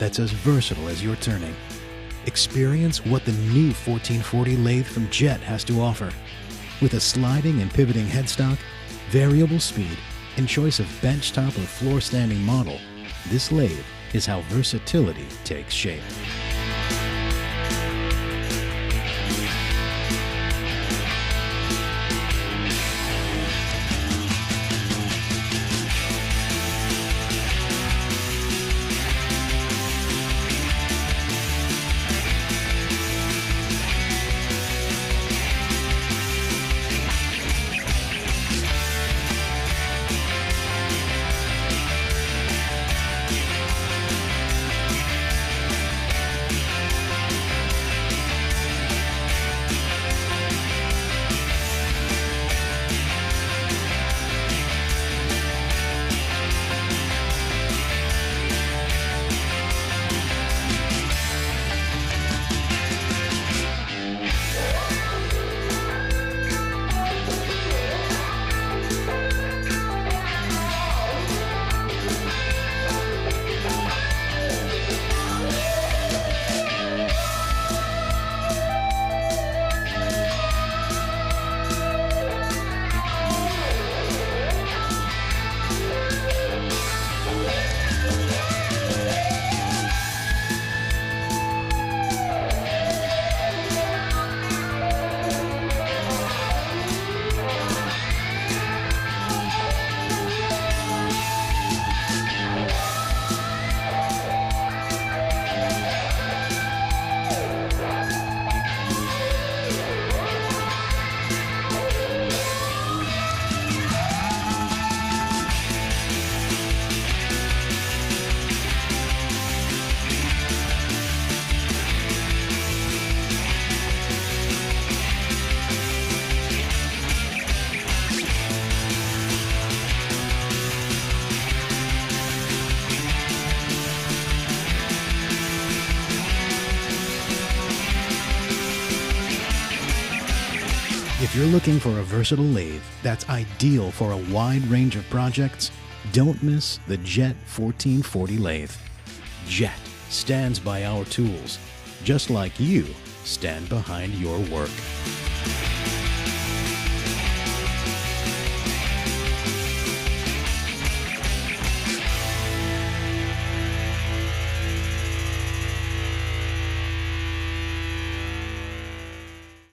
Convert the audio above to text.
that's as versatile as your turning. Experience what the new 1440 lathe from Jet has to offer. With a sliding and pivoting headstock, variable speed, and choice of benchtop or floor standing model, this lathe is how versatility takes shape. If you're looking for a versatile lathe that's ideal for a wide range of projects, don't miss the Jet 1440 lathe. Jet stands by our tools, just like you stand behind your work.